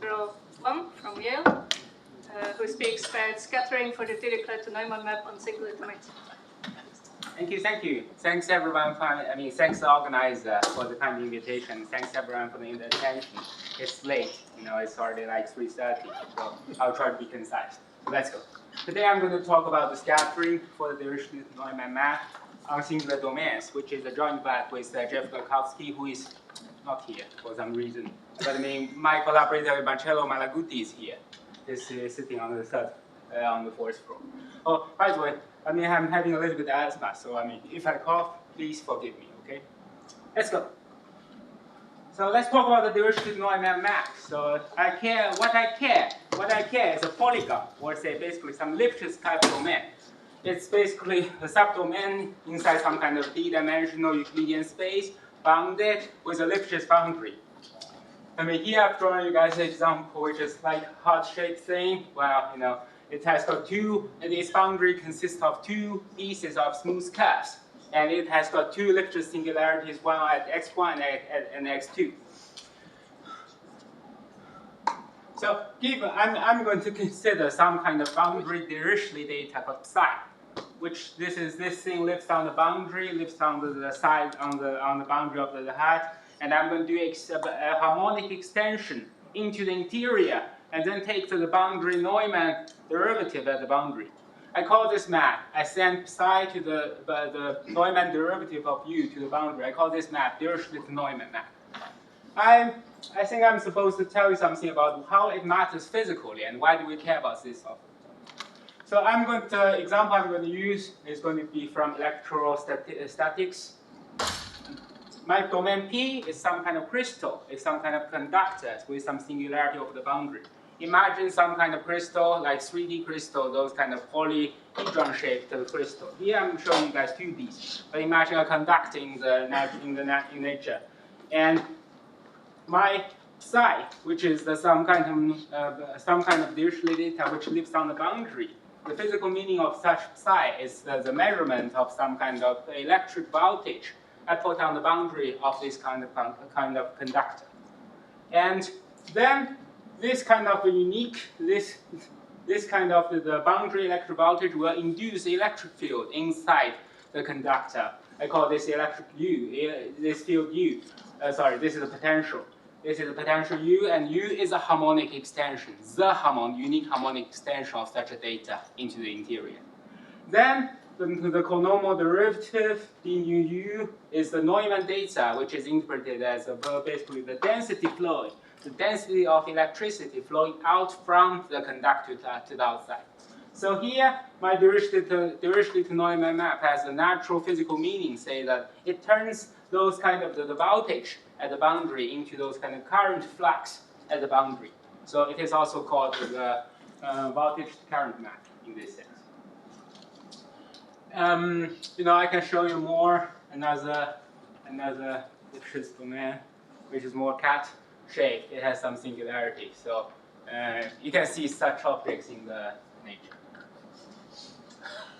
Ruoyu Wang from Yale, who speaks about scattering for the Dirichlet-to-Neumann map on singular domains. Thank you. Thanks everyone thanks the organizer for the kind invitation. Thanks everyone for the attention. It's late, it's already like 3:30, so I'll try to be concise. So let's go. Today I'm going to talk about the scattering for the Dirichlet-to-Neumann map on singular domains, which is a joint lab with Jeff Garkowski, who is not here for some reason. But my collaborator Marcello Malaguti is here. He's sitting on the fourth floor. Oh, by the way, I'm having a little bit of asthma, so if I cough, please forgive me, okay? Let's go. So let's talk about the Dirichlet-to-Neumann map. So what I care is a polygon, or say basically some Lipschitz type domain. It's basically a subdomain inside some kind of d-dimensional Euclidean space, bounded with a Lipschitz boundary. Here I've drawn you guys an example which is like heart-shaped thing. Well, it has got this boundary consists of two pieces of smooth curves. And it has got two Lipschitz singularities, one at x1 and x2. So I'm going to consider some kind of boundary Dirichlet data for psi, which this thing lives on the boundary, lives on the side on the boundary of the hat, and I'm going to do a harmonic extension into the interior, and then take to the boundary Neumann derivative at the boundary. I call this map. I send psi to the Neumann derivative of u to the boundary. I call this map Dirichlet-to-Neumann map. I think I'm supposed to tell you something about how it matters physically and why do we care about this often. So example I'm going to use is going to be from electrostatics. My domain P is some kind of crystal, is some kind of conductor with some singularity over the boundary. Imagine some kind of crystal, like 3D crystal, those kind of polyhedron-shaped crystal. Here I'm showing you guys 2D, but imagine a conductor in nature. And my psi, which is some kind of Dirichlet data which lives on the boundary. The physical meaning of such psi is the measurement of some kind of electric voltage I put on the boundary of this kind of conductor. And then this kind of the boundary electric voltage will induce electric field inside the conductor. I call this electric U, this field U. This is a potential. This is a potential U, and U is a harmonic extension, unique harmonic extension of such a data into the interior. Then the conormal derivative d nu u is the Neumann data, which is interpreted as basically the density flowing, the density of electricity flowing out from the conductor to the outside. So here, my Dirichlet-to-Neumann map has a natural physical meaning, say that it turns those kind of the voltage at the boundary into those kind of current flux at the boundary. So it is also called the voltage current map in this sense. I can show you more another Lipschitz domain, which is more cat-shaped. It has some singularity, so you can see such objects in the nature.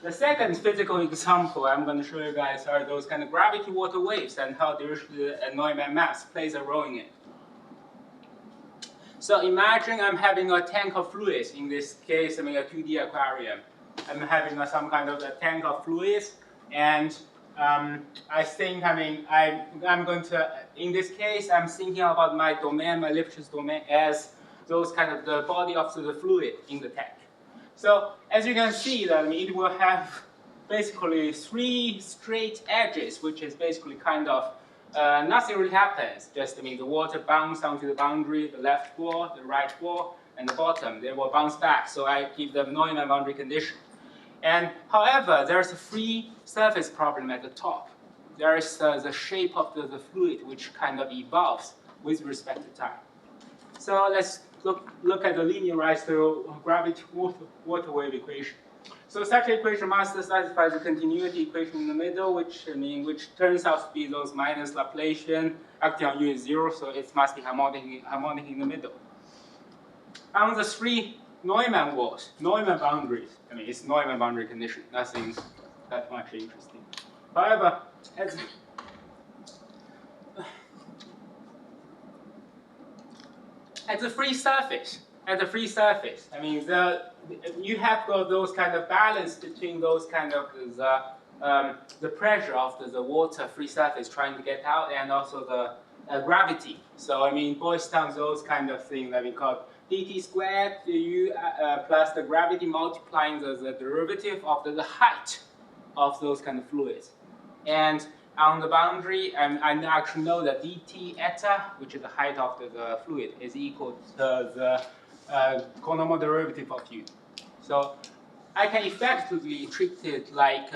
The second physical example I'm going to show you guys are those kind of gravity water waves and how Dirichlet-Neumann maps plays a role in it. So imagine I'm having a tank of fluids. In this case, a 2D aquarium. I'm having some kind of a tank of fluids, and I think, I'm going to, in this case, I'm thinking about my domain, my Lipschitz domain, as those kind of the body of the fluid in the tank. So as you can see, that it will have basically 3 straight edges, which is basically kind of nothing really happens. Just the water bounces onto the boundary, the left wall, the right wall, and the bottom. They will bounce back. So I give them Neumann boundary condition. And however, there's a free surface problem at the top. There is the shape of the fluid which kind of evolves with respect to time. So let's look at the linearized gravity water wave equation. So such equation must satisfy the continuity equation in the middle, which turns out to be those minus Laplacian acting on U is 0, so it must be harmonic in the middle. On the 3 Neumann walls, Neumann boundaries, it's Neumann boundary condition, nothing that much interesting. However, at the free surface, I mean, you have got those kind of balance between those kind of the pressure of the water free surface trying to get out, and also the gravity. So I mean, boils down to those kind of things that we call dt squared u plus the gravity multiplying the derivative of the height of those kind of fluids. And on the boundary, I actually know that dt eta, which is the height of the fluid, is equal to the conormal derivative of u. So I can effectively treat it like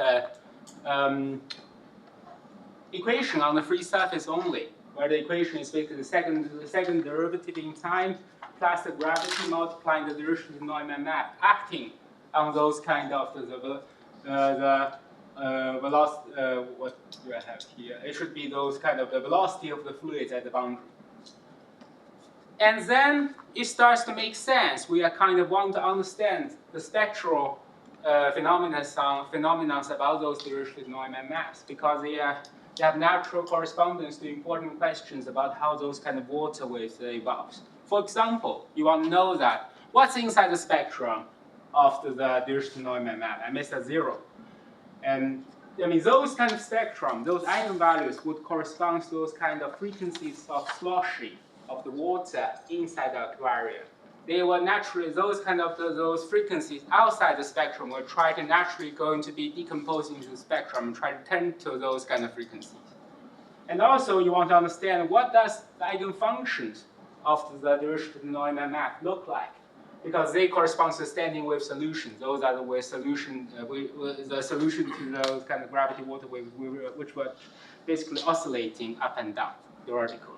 equation on the free surface only, where the equation is basically the second derivative in time plus the gravity multiplying the Dirichlet-to-Neumann map, acting on those kind of velocity. What do I have here? It should be those kind of the velocity of the fluids at the boundary. And then it starts to make sense. We are kind of want to understand the spectral phenomena about those Dirichlet-to-Neumann maps, because they have natural correspondence to important questions about how those kind of water waves evolve. For example, you want to know that what's inside the spectrum of the Dirichlet-to-Neumann map. I missed a 0. And I mean, those kind of spectrum, those eigenvalues would correspond to those kind of frequencies of sloshing of the water inside the aquarium. They were naturally, those kind of those frequencies outside the spectrum will try to naturally going to be decomposed into the spectrum and try to tend to those kind of frequencies. And also you want to understand what does the eigenfunctions of the Dirichlet-to-Neumann map look like, because they correspond to standing wave solutions. Those are the wave solution, the solution to those kind of gravity water waves which were basically oscillating up and down theoretically.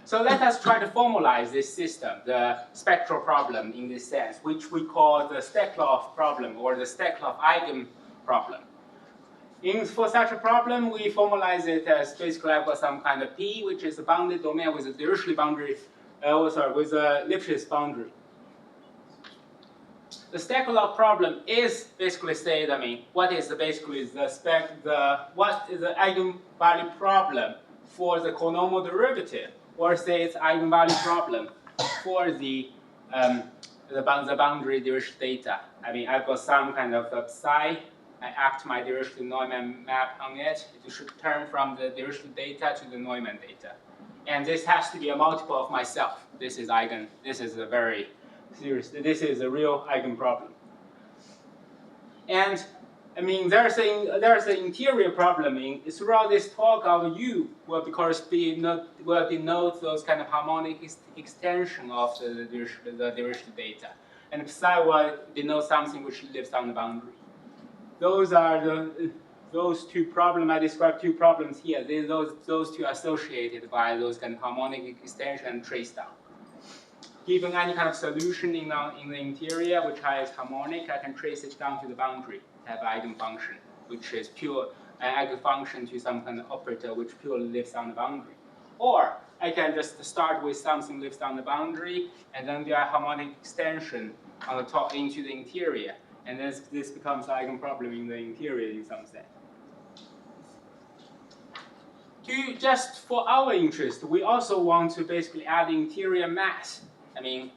So let us try to formalize this system, the spectral problem in this sense, which we call the Steklov problem or the Steklov eigen problem. For such a problem, we formalize it as basically I've got some kind of P, which is a bounded domain with a Dirichlet boundary, with a Lipschitz boundary. The Steklov problem is basically said, I mean, what is the what is the eigenvalue problem for the conormal derivative, or say it's eigenvalue problem for the boundary Dirichlet data. I mean, I've got some kind of psi. I act my Dirichlet-to-Neumann map on it. It should turn from the Dirichlet data to the Neumann data. And this has to be a multiple of myself. This is eigen. This is a very serious. This is a real eigen problem. And I mean, there's an interior problem throughout this talk of U will denote those kind of harmonic extension of the Dirichlet data, and psi will denote something which lives on the boundary. Those are those two problems. I described two problems here. Those two are associated by those kind of harmonic extension and trace down. Given any kind of solution in the interior which has harmonic, I can trace it down to the boundary, have eigenfunction, which is pure eigenfunction to some kind of operator which purely lives on the boundary. Or I can just start with something lives on the boundary, and then do a harmonic extension on the top into the interior. And this becomes an eigenproblem in the interior in some sense. Just for our interest, we also want to basically add interior mass. I mean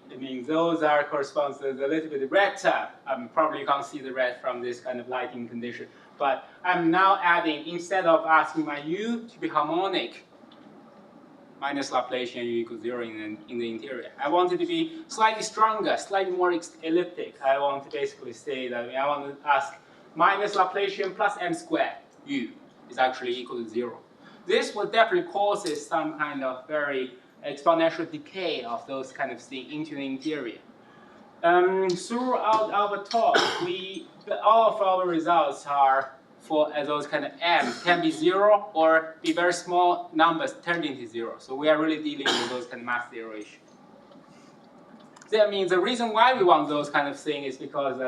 those corresponds to the little bit of red tab. Probably you can't see the red from this kind of lighting condition. But I'm now adding, instead of asking my U to be harmonic, minus Laplacian U equals 0 in the interior. I want it to be slightly stronger, slightly more elliptic. I want to basically say that I want to ask minus Laplacian plus m squared U is actually equal to 0. This will definitely causes some kind of very exponential decay of those kind of things into the interior. Throughout our talk, all of our results are for those kind of m can be 0 or be very small numbers turned into 0. So we are really dealing with those kind of mass 0 issues. That means the reason why we want those kind of things is because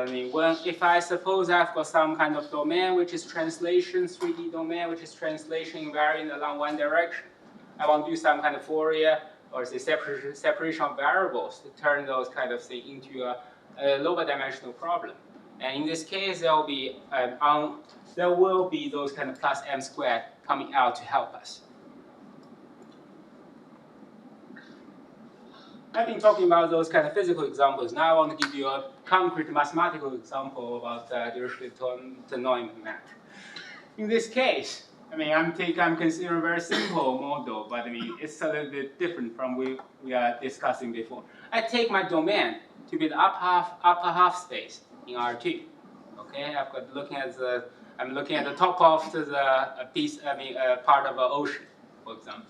if I suppose I've got some kind of domain which is translation, 3D domain which is translation invariant along one direction, I want to do some kind of Fourier or say separation of variables to turn those kind of things into a lower dimensional problem. And in this case, there will be those kind of plus m squared coming out to help us. I've been talking about those kind of physical examples. Now I want to give you a concrete mathematical example about Dirichlet-to-Neumann map. In this case, I'm considering a very simple model, but it's a little bit different from what we are discussing before. I take my domain to be the upper half space in R2. Okay, I'm looking at the top of the part of an ocean, for example.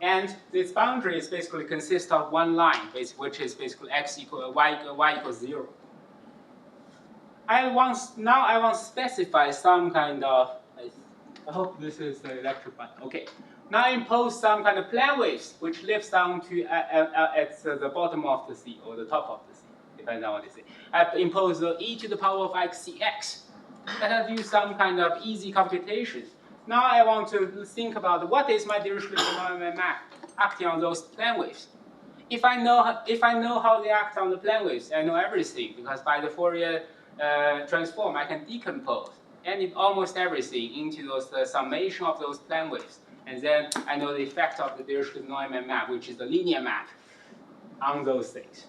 And this boundary is basically consists of one line, which is basically y equals 0. Now I want to specify some kind of, I hope this is the electric button. Okay. Now I impose some kind of plane waves which lives down to at the bottom of the sea or the top of the sea, depending on what they say. I impose e to the power of xcx. Let us do some kind of easy computation. Now I want to think about what is my Dirichlet-to-Neumann map acting on those plane waves. If I know how they act on the plane waves, I know everything, because by the Fourier transform I can decompose almost everything into the summation of those plane waves, and then I know the effect of the Dirichlet-to-Neumann map, which is the linear map, on those things.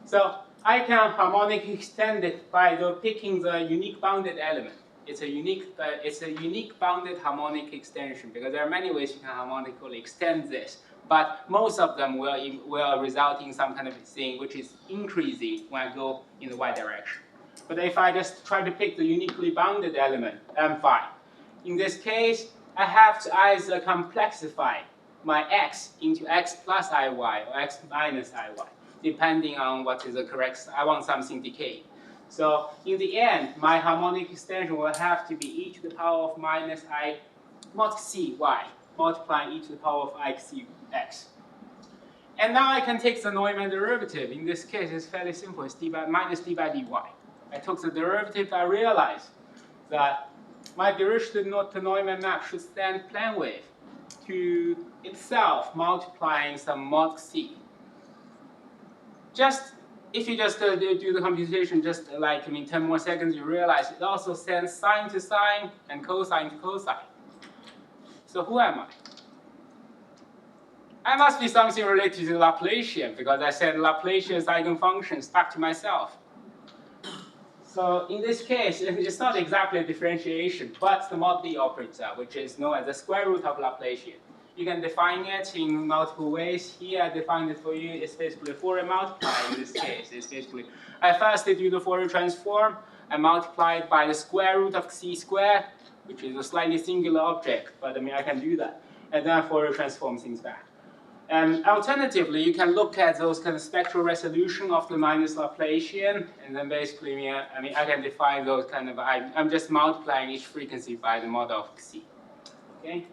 So I can harmonic extend it by picking the unique bounded element. It's a unique bounded harmonic extension, because there are many ways you can harmonically extend this, but most of them will result in some kind of thing which is increasing when I go in the y direction. But if I just try to pick the uniquely bounded element, I'm fine. In this case, I have to either complexify my x into x plus iy or x minus iy, depending on what is the correct. I want something decayed. So in the end, my harmonic extension will have to be e to the power of minus I mod c y, multiplying e to the power of x. And now I can take the Neumann derivative. In this case, it's fairly simple. It's minus d by dy. I took the derivative. I realized that my Dirichlet-to-Neumann map should stand plane wave to itself multiplying some mod c. If you just do the computation, just like 10 more seconds, you realize it also sends sine to sine and cosine to cosine. So who am I? I must be something related to Laplacian, because I said Laplacian's eigenfunctions back to myself. So in this case, it's not exactly a differentiation, but the mod D operator, which is known as the square root of Laplacian. You can define it in multiple ways. Here I defined it for you. It's basically a Fourier multiplier in this case. It's basically, I first do the Fourier transform. I multiply it by the square root of c squared, which is a slightly singular object, but I can do that. And then Fourier transform things back. And alternatively, you can look at those kind of spectral resolution of the minus Laplacian, and then basically, I can define those kind of, I'm just multiplying each frequency by the mod of c. Okay?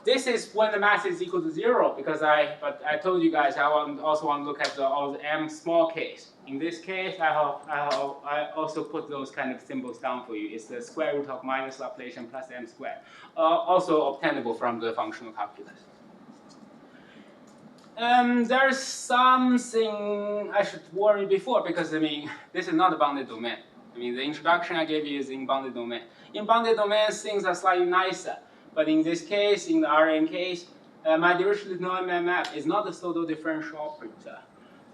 This is when the mass is equal to 0, because I told you guys I also want to look at all the m small case. In this case, I also put those kind of symbols down for you. It's the square root of minus Laplacian plus m squared, also obtainable from the functional calculus. There's something I should worry before, because this is not a bounded domain. The introduction I gave you is in bounded domain. In bounded domains, things are slightly nicer. But in this case, in the Rn case, my Dirichlet-to-Neumann map is not a pseudo-differential operator,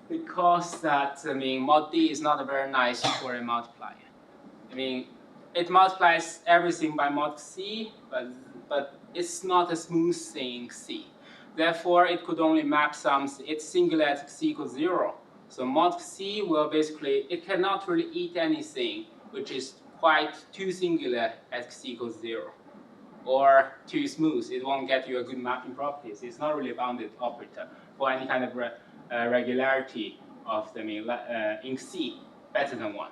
because that mod D is not a very nice Fourier multiplier. It multiplies everything by mod C, but it's not a smooth thing C. Therefore, it could only map it's singular at c equals 0. So mod C will basically, it cannot really eat anything which is quite too singular at c equals 0. Or too smooth, it won't get you a good mapping properties. It's not really a bounded operator for any kind of regularity of the in C better than 1.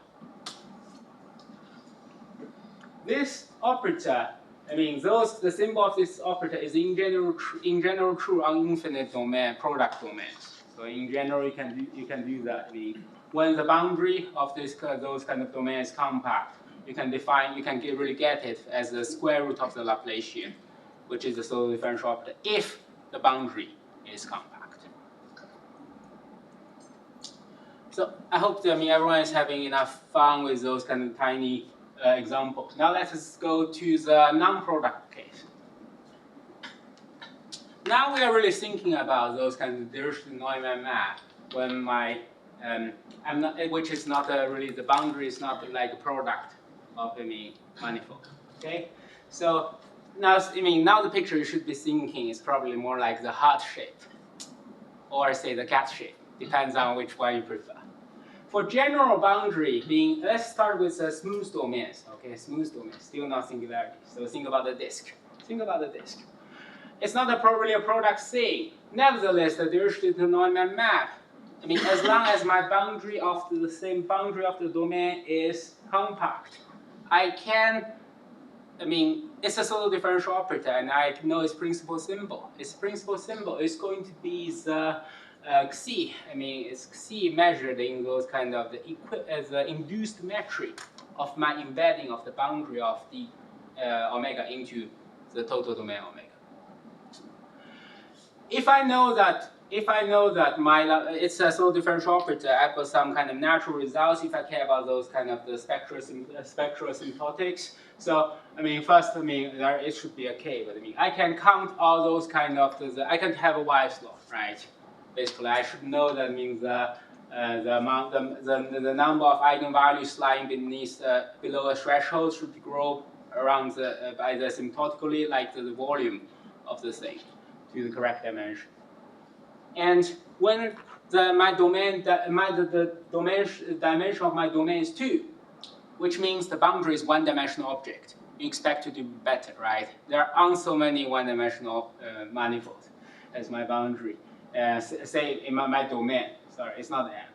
This operator, the symbol of this operator is in general true on infinite domain product domains. So in general, you can do that. When the boundary of those kind of domains is compact, you can really get it as the square root of the Laplacian, which is the pseudo-differential operator, if the boundary is compact. So I hope that everyone is having enough fun with those kind of tiny examples. Now let us go to the non-product case. now we are really thinking about those kinds of Dirichlet-to-Neumann map when my which is not really the boundary is not like a product of manifold. Okay, so now now the picture you should be thinking is probably more like the heart shape, or say the cat shape. Depends on which one you prefer. For general boundary, let's start with the smooth domains. Okay, smooth domains, still not singularity. So think about the disk. Think about the disk. It's not probably a product thing. Nevertheless, the Dirichlet-to-Neumann map, as long as my boundary of the same boundary of the domain is compact, I can, it's a solo differential operator, and I know its principal symbol. Its principal symbol is going to be the Xi. It's Xi measured in those kind of the induced metric of my embedding of the boundary of the omega into the total domain omega. If I know that my it's a solo differential operator, I've got some kind of natural results if I care about those kind of the spectral asymptotics. So first there it should be a K, but I can count all those kind of I can have a Wey's law, right? Basically, I should know that the number of eigenvalues lying beneath below a threshold should grow around either asymptotically, like the volume of the thing, to the correct dimension. And when the dimension of my domain is 2, which means the boundary is one-dimensional object, you expect to do better, right? There aren't so many one-dimensional manifolds as my boundary. Say in my domain, sorry, it's not M,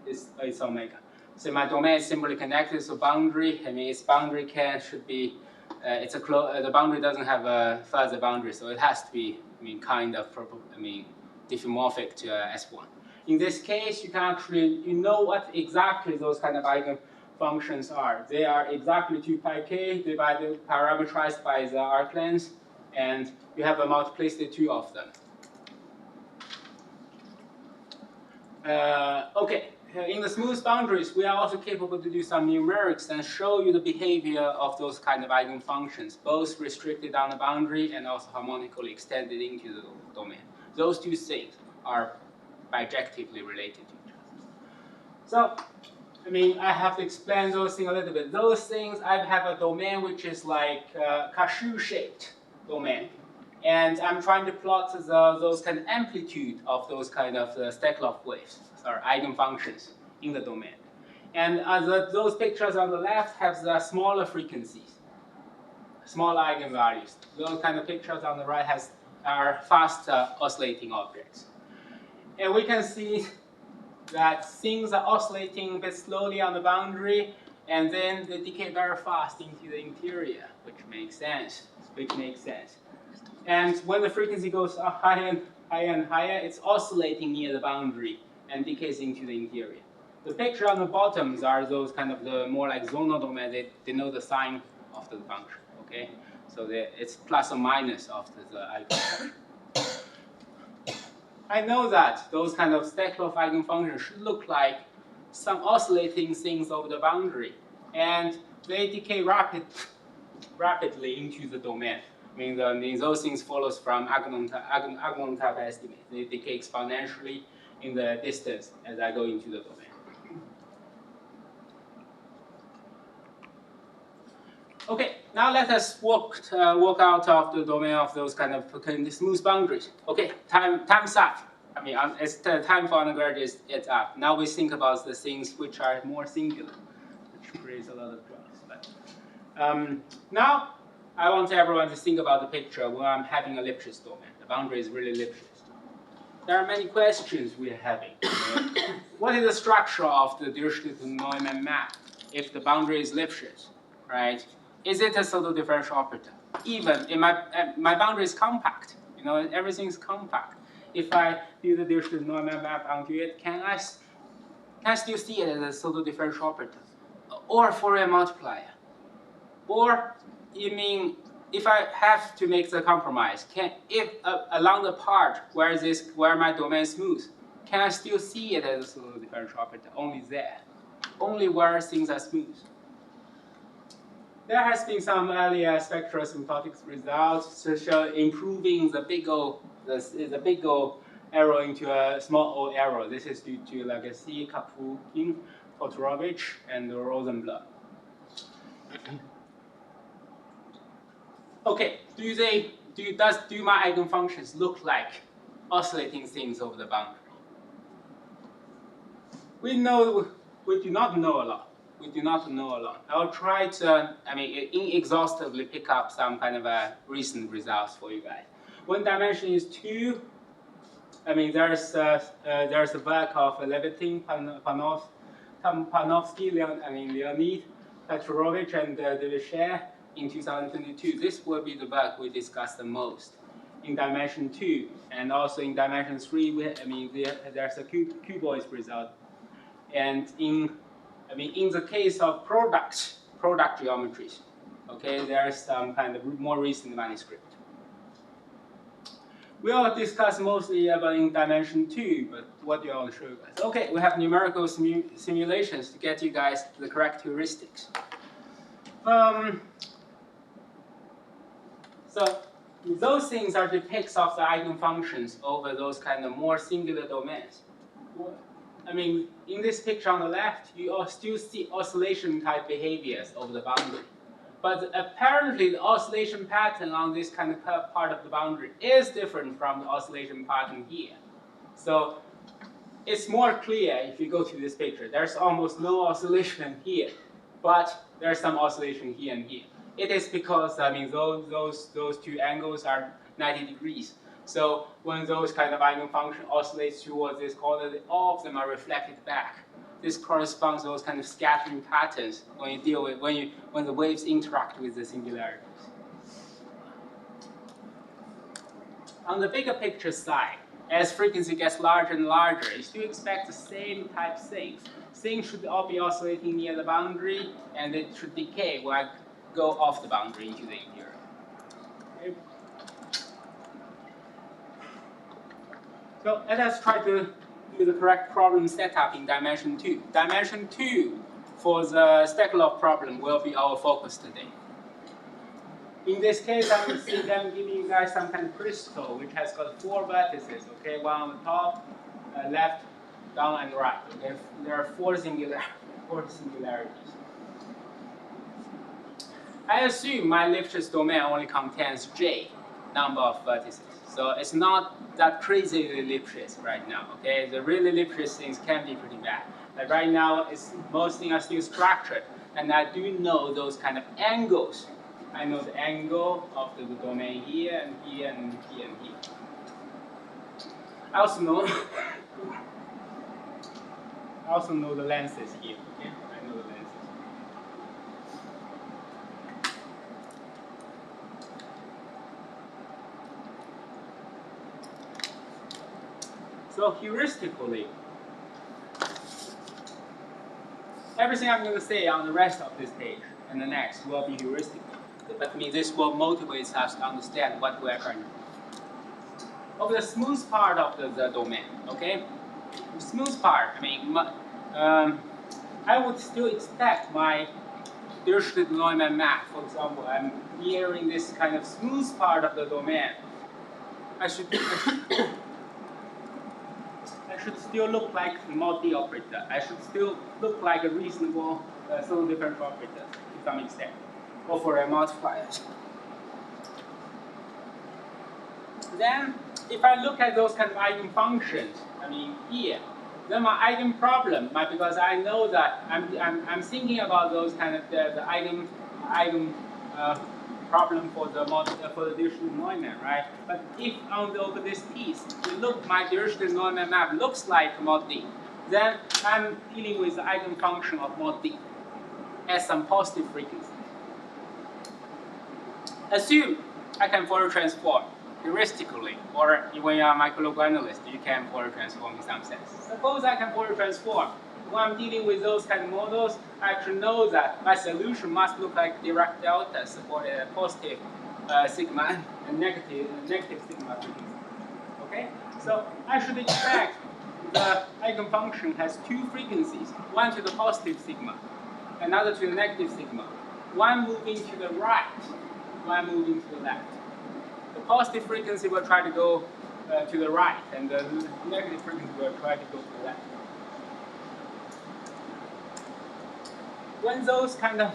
it's omega. So my domain is simply connected, so boundary, its boundary should be, the boundary doesn't have a further boundary, so it has to be, kind of, diffeomorphic to S1. In this case, you can actually, you know what exactly those kind of eigenfunctions are. They are exactly 2 pi k divided, parameterized by the arc length, and you have a multiplicity 2 of them. Okay, in the smooth boundaries, we are also capable to do some numerics and show you the behavior of those kind of eigenfunctions, both restricted on the boundary and also harmonically extended into the domain. Those two things are bijectively related to each other. So, I have to explain those things a little bit. Those things, I have a domain which is like a cashew-shaped domain. And I'm trying to plot those kind of amplitude of those kind of Steklov waves, or eigenfunctions in the domain. And those pictures on the left have the smaller frequencies, smaller eigenvalues. Those kind of pictures on the right are fast oscillating objects. And we can see that things are oscillating a bit slowly on the boundary, and then they decay very fast into the interior, which makes sense. And when the frequency goes up higher and higher, it's oscillating near the boundary and decays into the interior. The picture on the bottoms are those kind of the more like zonal domain. They denote the sign of the function. Okay, so it's plus or minus of the eigenfunction. I know that those kind of Steklov eigenfunctions should look like some oscillating things over the boundary, and they decay rapidly into the domain. Those things follows from Agnon type estimate. They decay exponentially in the distance as I go into the domain. Okay, now let us walk out of the domain of those kind of smooth boundaries. Okay, time's up. It's time for undergraduates. It's up. Now we think about the things which are more singular, which creates a lot of drugs. But now I want everyone to think about the picture where I'm having a Lipschitz domain. The boundary is really Lipschitz. There are many questions we're having. What is the structure of the Dirichlet-to-Neumann map if the boundary is Lipschitz, right? Is it a pseudo differential operator? Even if my boundary is compact, everything is compact. If I do the Dirichlet-to-Neumann map onto it, can I still see it as a pseudo differential operator, or Fourier multiplier? Or if I have to make the compromise, if along the part where my domain is smooth, can I still see it as a pseudo differential operator? Only there, only where things are smooth. there has been some earlier spectral asymptotic results to show improving the big O, the big O arrow into a small O arrow. This is due to Legacy, Kapugin, Todorovic, and Rosenblatt. Okay, do my eigenfunctions look like oscillating things over the boundary? We do not know a lot. We do not know a lot. I'll try to, inexhaustively pick up some kind of recent results for you guys. When dimension is 2, there's a work of Levitin, Panofsky, Leonid, Petrovich, and Dirichlet in 2022. This will be the work we discuss the most in dimension 2, and also in dimension 3. There's a cuboid result, and in the case of product geometries, okay, there's some kind of more recent manuscript. We'll discuss mostly about in dimension 2, but what do I want to show you guys? Okay, we have numerical simulations to get you guys the correct heuristics. So those things are depicts of the eigenfunctions over those kind of more singular domains. In this picture on the left, you still see oscillation type behaviors over the boundary. But apparently the oscillation pattern on this kind of part of the boundary is different from the oscillation pattern here. So it's more clear if you go to this picture. There's almost no oscillation here, but there's some oscillation here and here. It is because those two angles are 90 degrees. So when those kind of eigenfunction oscillates towards this corner, all of them are reflected back. This corresponds to those kind of scattering patterns when you deal with when the waves interact with the singularities. On the bigger picture side, as frequency gets larger and larger, you still expect the same type things. Things should all be oscillating near the boundary, and it should decay when I go off the boundary into the interior. Okay. So let us try to do the correct problem setup in dimension 2. Dimension 2 for the Steklov problem will be our focus today. In this case, I'm giving you guys some kind of crystal which has got 4 vertices. Okay, one on the top, left, down, and right. Okay, there are 4 singularities. I assume my Lipschitz domain only contains J number of vertices. So it's not that crazily Lipschitz right now, okay? The really Lipschitz things can be pretty bad. But right now, most things are still structured, and I do know those kind of angles. I know the angle of the domain here, and here, and here, and here. I also know the lenses here, okay? I know the lenses. So heuristically, everything I'm going to say on the rest of this page and the next will be heuristic. That means this will motivate us to understand what we're trying to do. Of the smooth part of the domain, okay? The smooth part, I would still expect my Dirichlet-to-Neumann map, for example, I'm nearing this kind of smooth part of the domain. I should still look like a mod D operator. I should still look like a reasonable solo differential operator to some extent, or for a multiplier. Then, if I look at those kind of eigenfunctions, here, then my eigenproblem, because I know that I'm thinking about those kind of the eigen problem for the Dirichlet-to-Neumann, right? But if over this piece, my Dirichlet-to-Neumann map looks like mod D, then I'm dealing with the eigenfunction of mod D at some positive frequency. Assume I can Fourier transform heuristically, or when you are a microlocal analyst, you can Fourier transform in some sense. Suppose I can Fourier transform. When I'm dealing with those kind of models, I actually know that my solution must look like Dirac deltas for a positive sigma and negative sigma frequency. Okay? So I should expect the eigenfunction has 2 frequencies, one to the positive sigma, another to the negative sigma. one moving to the right, one moving to the left. The positive frequency will try to go to the right, and the negative frequency will try to go to the left. When those kind of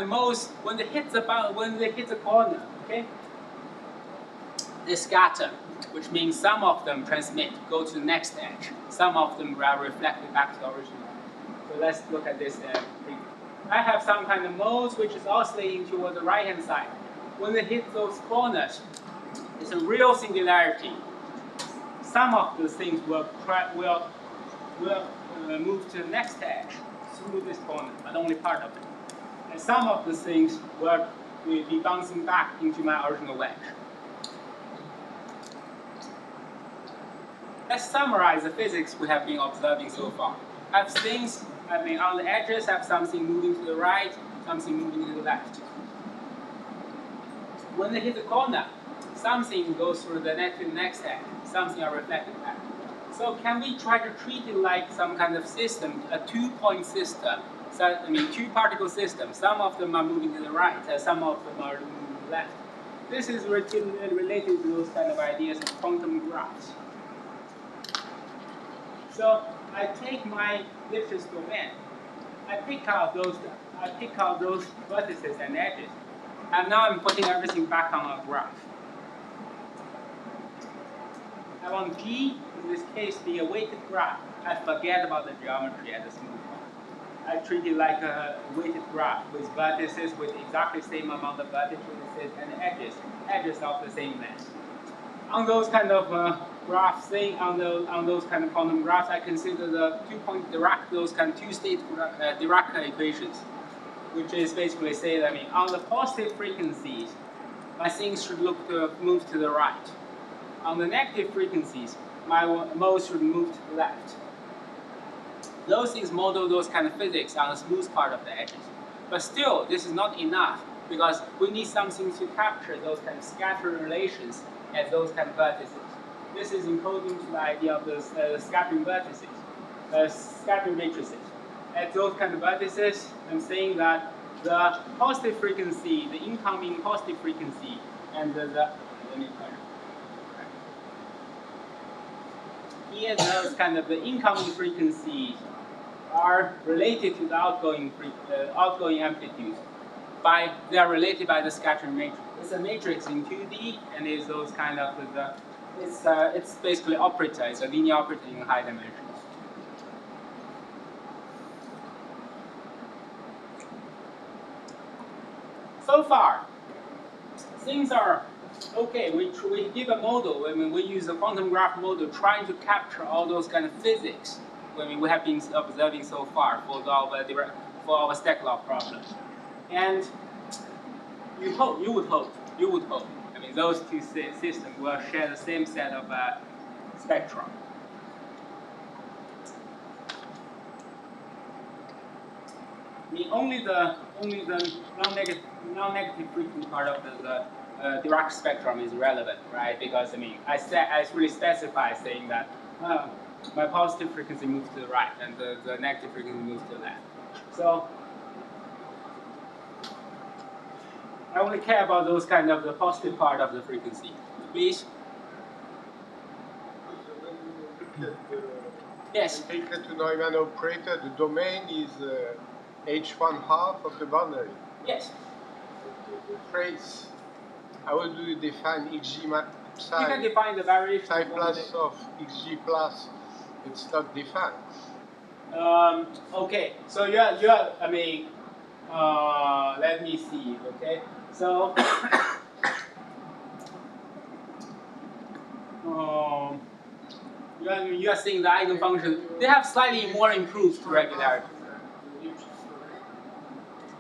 modes, when they hit the corner, okay, they scatter, which means some of them transmit, go to the next edge. Some of them are reflected back to the original. So let's look at this thing. I have some kind of modes which is oscillating toward the right-hand side. When they hit those corners, it's a real singularity. Some of the things will move to the next edge through this corner, but only part of it. And some of the things will be bouncing back into my original wedge. Let's summarize the physics we have been observing so far. I have things, on the edges, I have something moving to the right, something moving to the left. When they hit the corner, something goes through the next edge, something are reflected back. So can we try to treat it like some kind of system, a two-point system? So, two-particle system. Some of them are moving to the right, some of them are moving to the left. This is related to those kind of ideas of quantum graphs. So I take my Lipschitz domain. I pick out those vertices and edges, and now I'm putting everything back on a graph. I want G, in this case, be a weighted graph. I forget about the geometry at the smooth point. I treat it like a weighted graph with vertices with exactly the same amount of vertices and edges of the same length. On those kind of graphs, on those kind of quantum graphs, I consider the two-point Dirac, those kind of two-state Dirac equations, which is basically say that on the positive frequencies, my things should move to the right. On the negative frequencies, my modes should move to the left. Those things model those kind of physics on the smooth part of the edges. But still, this is not enough because we need something to capture those kind of scattering relations at those kind of vertices. This is encoding to the idea of the scattering vertices, scattering matrices. At those kind of vertices, I'm saying that the positive frequency, the incoming positive frequency, and here those kind of the incoming frequencies are related to the outgoing amplitude. They are related by the scattering matrix. It's a matrix in 2D, and it's those kind of it's basically operator. It's a linear operator in high dimensions. So far, things are okay. We give a model. We use a quantum graph model trying to capture all those kind of physics. We have been observing so far for our stack law problem. And you would hope, those two systems will share the same set of spectra. Only the non-negative frequency part of the Dirac spectrum is relevant, right? Because I really specify saying that my positive frequency moves to the right and the negative frequency moves to the left. So I only care about those kind of the positive part of the frequency. Please? Yes? Dirichlet-to-Neumann operator, the domain is h1/2 of the boundary. Yes. The trace, how do you define xg psi? You can define the variation. Psi plus of xg plus, it's not defined. Okay, so let me see, okay? So, you are seeing the eigenfunctions. They have slightly more improved regularity.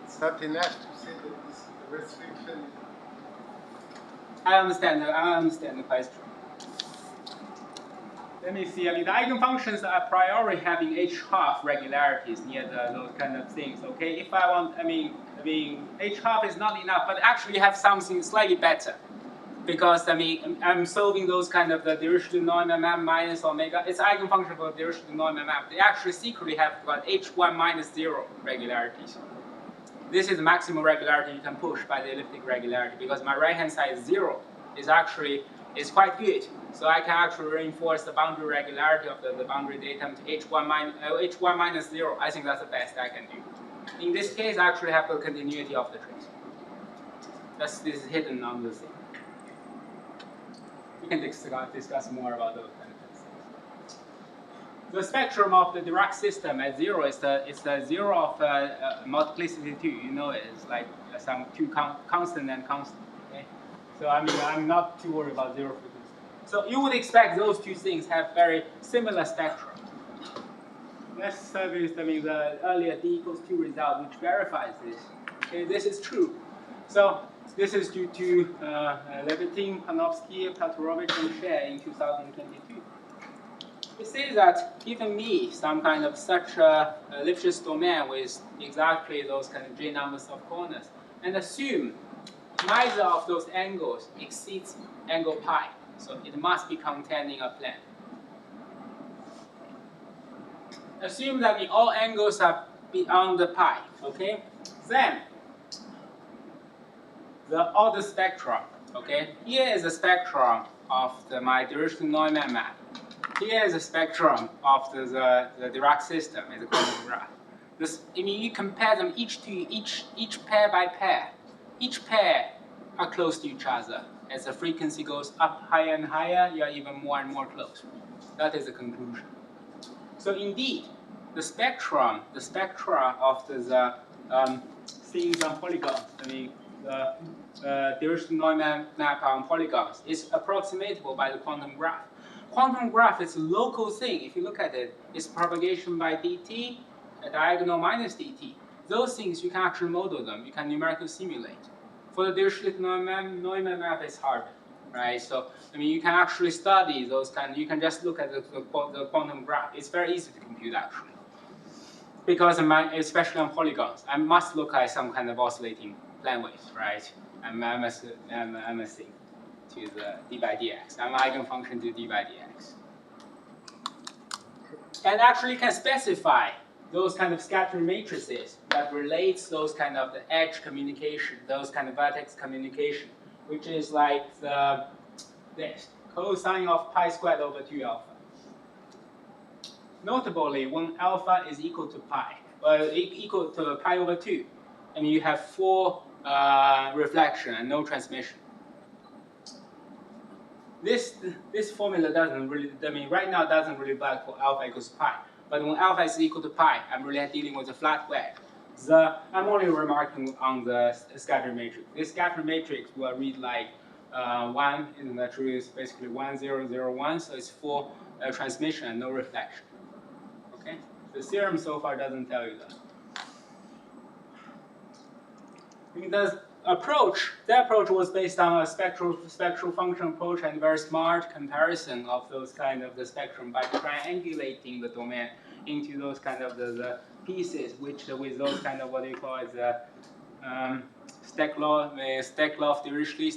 It's not enough to say that this restriction. I understand the question. Let me see. The eigenfunctions are a priori having h-half regularities near those kind of things. Okay, if I want, h-half is not enough, but actually have something slightly better. because I mean I'm solving those kind of the Dirichlet-to-Neumann map minus omega. It's eigenfunction for Dirichlet-to-Neumann map. They actually secretly have got h1 minus 0 regularities. This is the maximum regularity you can push by the elliptic regularity because my right hand side 0 is quite good. So I can actually reinforce the boundary regularity of the boundary datum to h1 minus 0. I think that's the best I can do. In this case, I actually have the continuity of the trace. This is hidden on the thing. We can discuss more about those kind of things. The spectrum of the Dirac system at 0 is the 0 of multiplicity 2. You know it is like some two constant and constant. Okay? So I mean I'm not too worried about 0 frequency. So you would expect those two things have very similar spectra. Let's service the earlier d equals 2 result, which verifies this. Okay, this is true. So this is due to Levitin, Panofsky, Platorovich, and Scher in 2022. It says that given me some kind of such a Lipschitz domain with exactly those kind of j numbers of corners, and assume neither of those angles exceeds angle pi, so it must be containing a plane. Assume that all angles are beyond the pi, okay? Then all the spectrum, okay? Here is the spectrum of my Dirichlet-to-Neumann map. Here is the spectrum of the Dirac system, is a quantum graph. I mean, you compare them each pair by pair. Each pair are close to each other. As the frequency goes up higher and higher, you are even more and more close. That is the conclusion. So indeed, the spectra of the things on polygons, I mean, the Dirichlet-to-Neumann map on polygons is approximatable by the quantum graph. Quantum graph is a local thing. If you look at it, it's propagation by dt, a diagonal minus dt. Those things, you can actually model them. You can numerically simulate. For the Dirichlet-to-Neumann map, it's hard, right? So, I mean, you can actually study those kind. You can just look at the quantum graph. It's very easy to compute, actually. Because, especially on polygons, I must look at some kind of oscillating plane waves, right? I'm a thing to the d by dx. I'm eigenfunction to d by dx. And actually can specify those kind of scattering matrices that relates those kind of the edge communication, those kind of vertex communication, which is like this cosine of pi squared over 2 alpha. Notably, when alpha is equal to pi, equal to pi over 2, and you have 4 reflection and no transmission. This formula doesn't really, I mean, right now doesn't really work for alpha equals pi. But when alpha is equal to pi, I'm really dealing with a flat wave. I'm only remarking on the scattering matrix. This scattering matrix will read like 1, and that is basically 1, 0, 0, 1, so it's 4 transmission and no reflection. Okay? The theorem so far doesn't tell you that. The approach was based on a spectral function approach and very smart comparison of those kind of the spectrum by triangulating the domain into those kind of the pieces, which with those kind of what you call as Steklov-Dirichlet,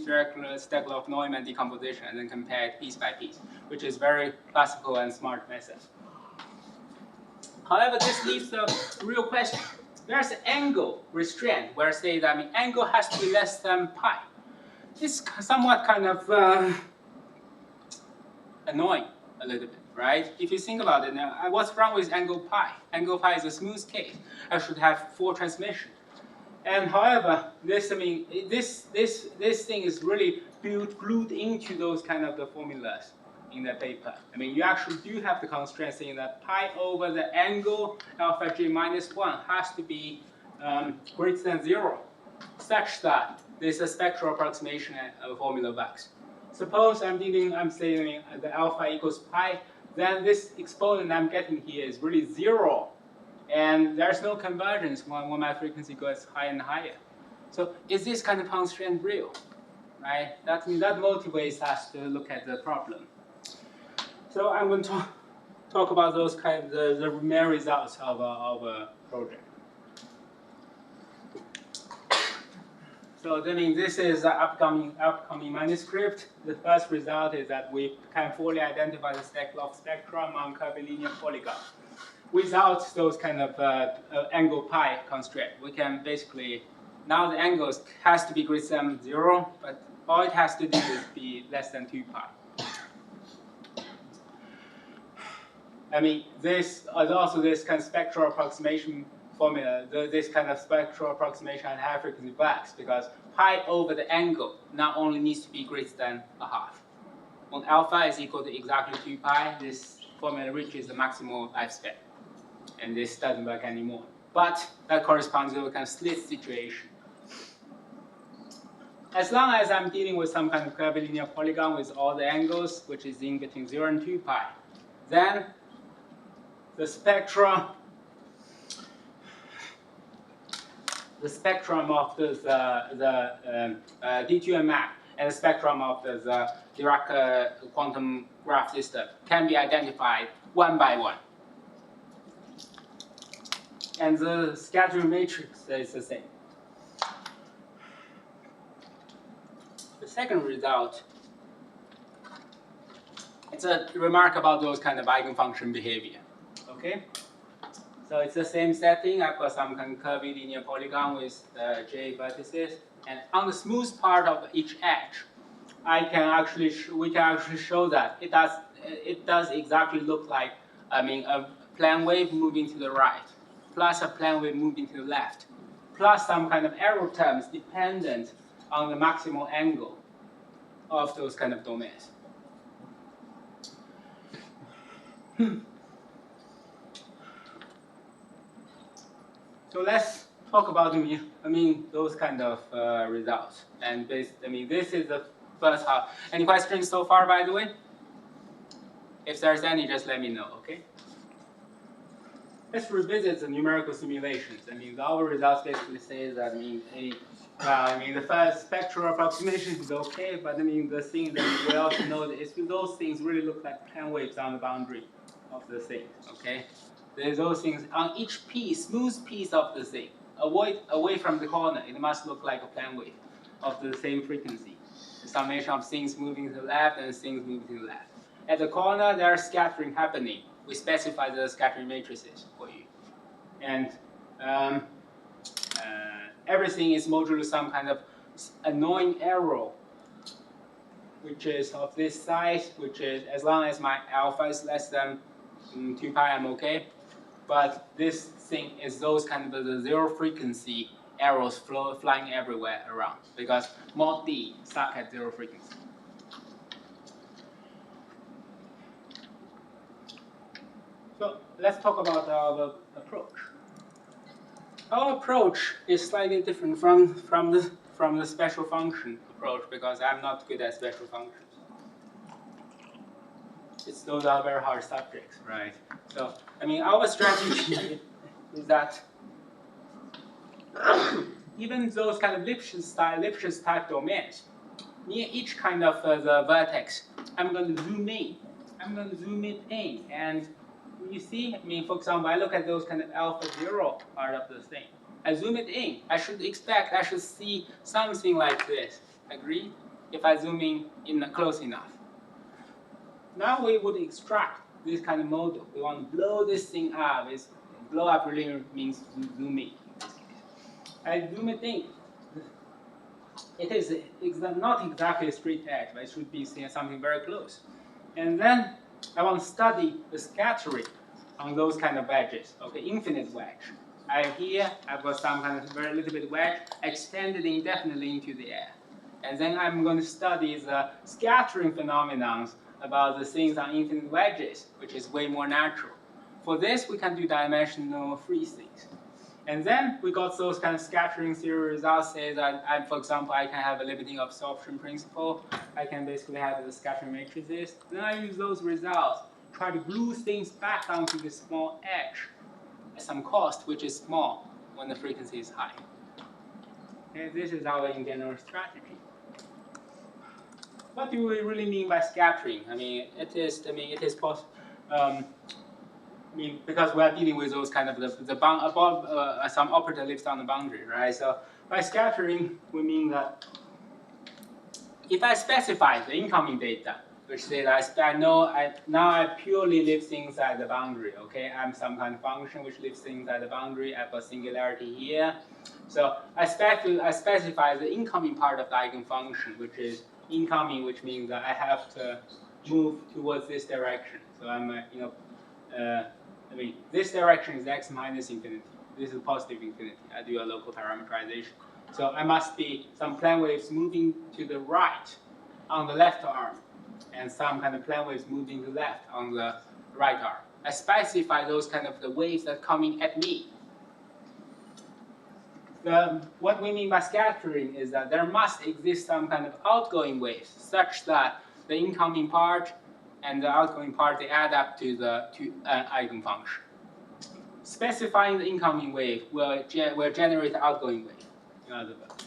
Steklov-Neumann decomposition, and then compare it piece by piece, which is very classical and smart method. However, this leaves a real question. There's an angle restraint where say that angle has to be less than pi. It's somewhat kind of annoying a little bit, right? If you think about it now, what's wrong with angle pi? Angle pi is a smooth case. I should have 4 transmission. And however, this thing is really glued into those kind of the formulas in the paper. I mean, you actually do have the constraint saying that pi over the angle alpha j minus 1 has to be greater than 0, such that there's a spectral approximation formula works. Suppose I'm saying the alpha equals pi, then this exponent I'm getting here is really 0, and there's no convergence when my frequency goes higher and higher. So is this kind of constraint real? Right? That motivates us to look at the problem. So I'm going to talk about those kind of the main results of our project. So I mean, this is an upcoming manuscript. The first result is that we can fully identify the Steklov spectrum on curvilinear polygon. Without those kind of angle pi constraint, we can basically, now the angles has to be greater than 0, but all it has to do is be less than 2 pi. I mean, this is also this kind of spectral approximation formula. This kind of spectral approximation at high frequency works because pi over the angle now only needs to be greater than a half. When alpha is equal to exactly 2 pi, this formula reaches the maximal lifespan. And this doesn't work anymore. But that corresponds to a kind of slit situation. As long as I'm dealing with some kind of curvilinear polygon with all the angles, which is in between 0 and 2 pi, then the spectrum of the D2M map and the spectrum of the Dirac quantum graph system can be identified one by one. And the scattering matrix is the same. The second result, it's a remark about those kind of eigenfunction behavior. Okay? So it's the same setting. I've got some kind of curvilinear polygon with j vertices. And on the smooth part of each edge, we can actually show that it does exactly look like, a plane wave moving to the right, plus a plane wave moving to the left, plus some kind of error terms dependent on the maximal angle of those kind of domains. So let's talk about those kind of results. And this is the first half. Any questions so far, by the way? If there's any, just let me know, okay? Let's revisit the numerical simulations. Our results basically say that the first spectral approximation is okay, but the thing that we also know is those things really look like plane waves on the boundary of the thing, okay? There's those things on each piece, smooth piece of the thing, away from the corner, it must look like a plane wave of the same frequency. The summation of things moving to the left and things moving to the left. At the corner, there's scattering happening. We specify the scattering matrices for you. And everything is modulo some kind of annoying error, which is of this size, which is, as long as my alpha is less than 2 pi, I'm okay. But this thing is those kind of the zero frequency arrows flying everywhere around, because mod D stuck at zero frequency. So let's talk about our approach. Our approach is slightly different from the special function approach, because I'm not good at special functions. Those are very hard subjects, right? So our strategy is that even those kind of Lipschitz type domains, near each kind of the vertex, I'm going to zoom in. I'm going to zoom it in, and you see, for example, I look at those kind of alpha 0 part of the thing. I zoom it in. I should see something like this. Agree? If I zoom in close enough. Now we would extract this kind of model. We want to blow this thing up. Blow up really means zoom in. I zoom it in. It's not exactly a straight edge, but it should be something very close. And then I want to study the scattering on those kind of wedges. Okay, infinite wedge. I've got some kind of very little bit wedge extended indefinitely into the air. And then I'm going to study the scattering phenomenons about the things on infinite wedges, which is way more natural. For this, we can do dimensional free things. And then we got those kind of scattering theory results say that, for example, I can have a limiting absorption principle. I can basically have the scattering matrices. Then I use those results, try to glue things back onto the small edge at some cost, which is small when the frequency is high. Okay, this is our in general strategy. What do we really mean by scattering? It is possible. Because we are dealing with those kind of above some operator lives on the boundary, right? So By scattering, we mean that if I specify the incoming data, which says now I purely live inside the boundary. Okay, I'm some kind of function which lives inside the boundary. I've got singularity here. So I specify the incoming part of the eigenfunction, which is incoming, which means that I have to move towards this direction. So I'm, this direction is x minus infinity. This is positive infinity. I do a local parameterization. So I must be some plane waves moving to the right on the left arm, and some kind of plane waves moving to the left on the right arm. I specify those kind of the waves that are coming at me. What we mean by scattering is that there must exist some kind of outgoing waves such that the incoming part and the outgoing part, they add up to an eigenfunction. Specifying the incoming wave will generate the outgoing wave, in other words.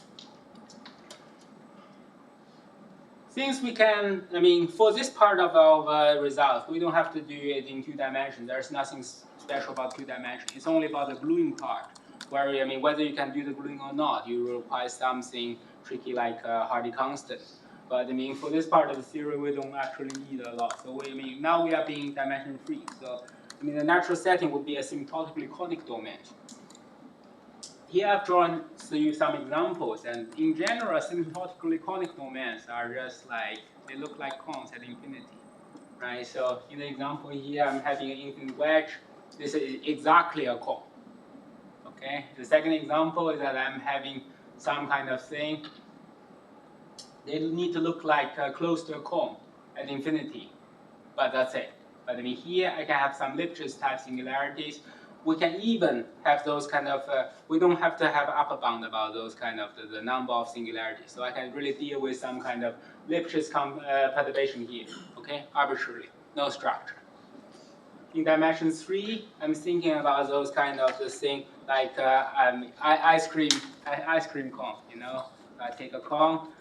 Since we can, for this part of our result, we don't have to do it in 2 dimensions. There's nothing special about 2 dimensions. It's only about the gluing part, where whether you can do the gluing or not, you require something tricky like Hardy constant. But for this part of the theory, we don't actually need a lot. So now we are being dimension free. So the natural setting would be a asymptotically conic domain. Here I've drawn you some examples, and in general, asymptotically conic domains are just like, they look like cones at infinity, right? So in the example here, I'm having an infinite wedge. This is exactly a cone. Okay. The second example is that I'm having some kind of thing. They need to look like close to a cone at infinity, but that's it. But here I can have some Lipschitz type singularities. We can even have those kind of, we don't have to have upper bound about those kind of the number of singularities. So I can really deal with some kind of Lipschitz perturbation here, okay, arbitrarily, no structure. In dimension 3, I'm thinking about those kind of the thing like ice cream cone, I take a cone,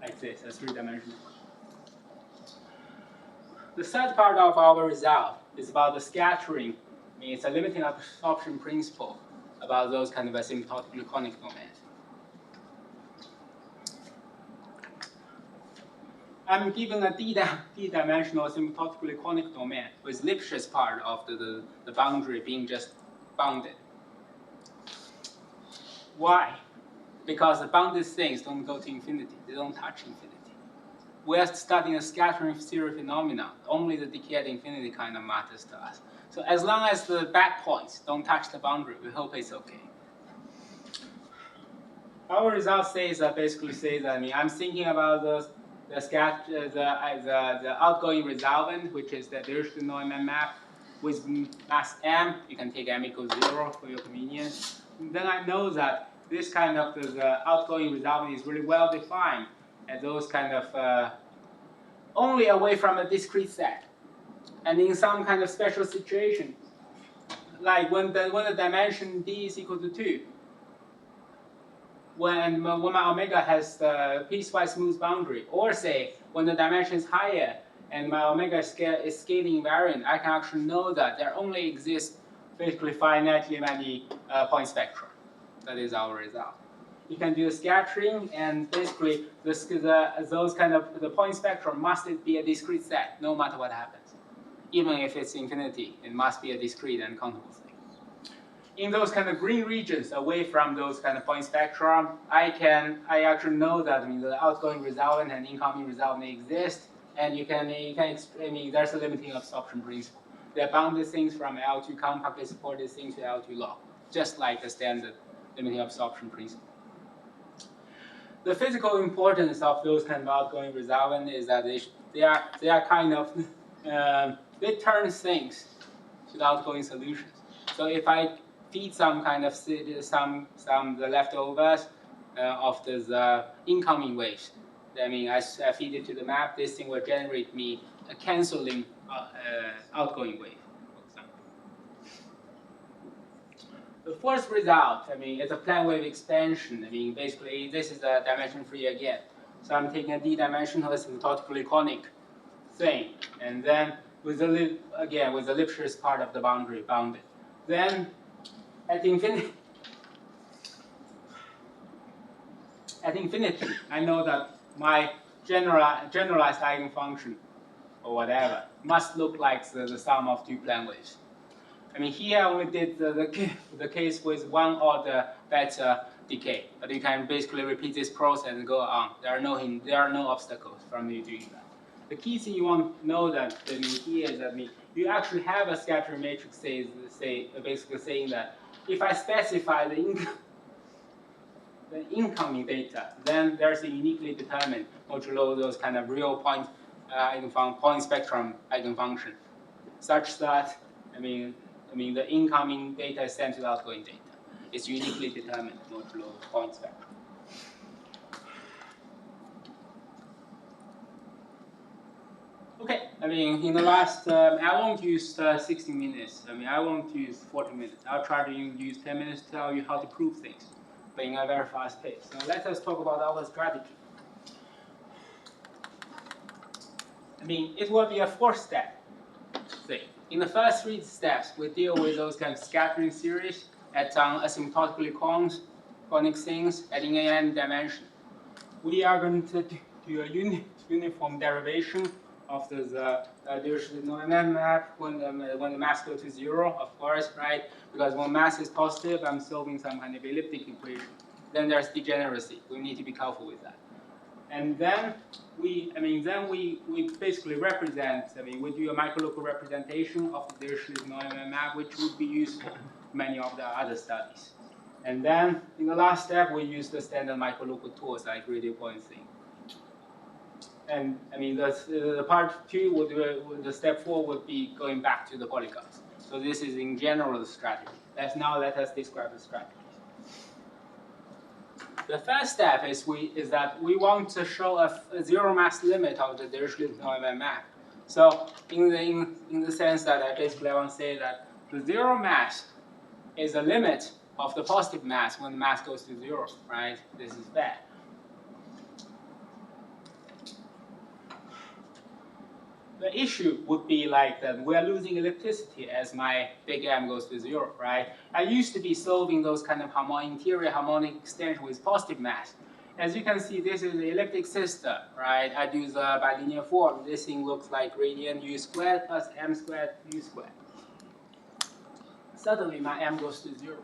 like this, a 3-dimensional. The third part of our result is about the scattering. It's a limiting absorption principle about those kind of asymptotically conic domains. I'm given a d-dimensional asymptotically conic domain with Lipschitz part of the boundary being just bounded. Why? Because the bounded things don't go to infinity. They don't touch infinity. We are studying a scattering theory phenomenon. Only the decay at infinity kind of matters to us. So as long as the back points don't touch the boundary, we hope it's okay. Our result basically says that I'm thinking about the outgoing resolvent, which is the Dirichlet-to-Neumann map with mass m. You can take m equals 0 for your convenience. And then I know that this kind of the outgoing resolvent is really well defined as those kind of only away from a discrete set. And in some kind of special situation, like when the dimension d is equal to 2, when my omega has the piecewise smooth boundary, or say when the dimension is higher and my omega is scaling invariant, I can actually know that there only exists basically finitely many point spectra. That is our result. You can do scattering, and basically those kind of the point spectrum must be a discrete set, no matter what happens. Even if it's infinity, it must be a discrete and countable thing. In those kind of green regions, away from those kind of point spectrum, I actually know that the outgoing resolvent and incoming resolvent exist, and there's a limiting absorption principle. They're bounded things from L2 compactly supported things to L2 log, just like the standard limiting absorption principle. The physical importance of those kind of outgoing resolvent is that they are kind of they turn things to the outgoing solutions. So if I feed some kind of the leftovers of the incoming waves, I feed it to the map. This thing will generate me a canceling outgoing wave, for example. The fourth result, is a plane wave expansion. Basically, this is a dimension free again. So I'm taking a d-dimensional asymptotically conic thing, and then with the Lipschitz part of the boundary bounded. Then at infinity, at infinity, I know that my generalized eigenfunction or whatever must look like the sum of two plane waves. I mean, here I only did the case with one order better decay, but you can basically repeat this process and go on. There are no obstacles from you doing that. The key thing you want to know that here is that you actually have a scattering matrix basically saying that if I specify the incoming data, then there's a uniquely determined modulo those kind of real point point spectrum eigenfunction, such that the incoming data is sent to the outgoing data. It's uniquely determined modulo point spectrum. Okay, in the last, I won't use 60 minutes. I won't use 40 minutes. I'll try to use 10 minutes to tell you how to prove things, but in a very fast pace. So let us talk about our strategy. It will be a 4-step thing. In the first 3 steps, we deal with those kind of scattering series at asymptotically conic things at n dimension. We are going to do a uniform derivation of the Dirichlet-to-Neumann map when the mass goes to 0, of course, right? Because when mass is positive, I'm solving some kind of elliptic equation. Then there's degeneracy. We need to be careful with that. And then we basically represent. We do a microlocal representation of the Dirichlet-to-Neumann map, which would be useful in many of the other studies. And then in the last step, we use the standard microlocal tools like radial point thing. And the part 2 the step 4 would be going back to the polygons. So this is in general the strategy. Now let us describe the strategy. The first step is that we want to show a zero mass limit of the Dirichlet-to-Neumann map. So in the sense that I want to say that the zero mass is a limit of the positive mass when the mass goes to 0, right? This is bad. The issue would be like that we're losing ellipticity as my big M goes to 0, right? I used to be solving those kind of interior harmonic extension with positive mass. As you can see, this is the elliptic system, right? I do the bilinear form. This thing looks like gradient u squared plus m squared u squared. Suddenly my M goes to 0.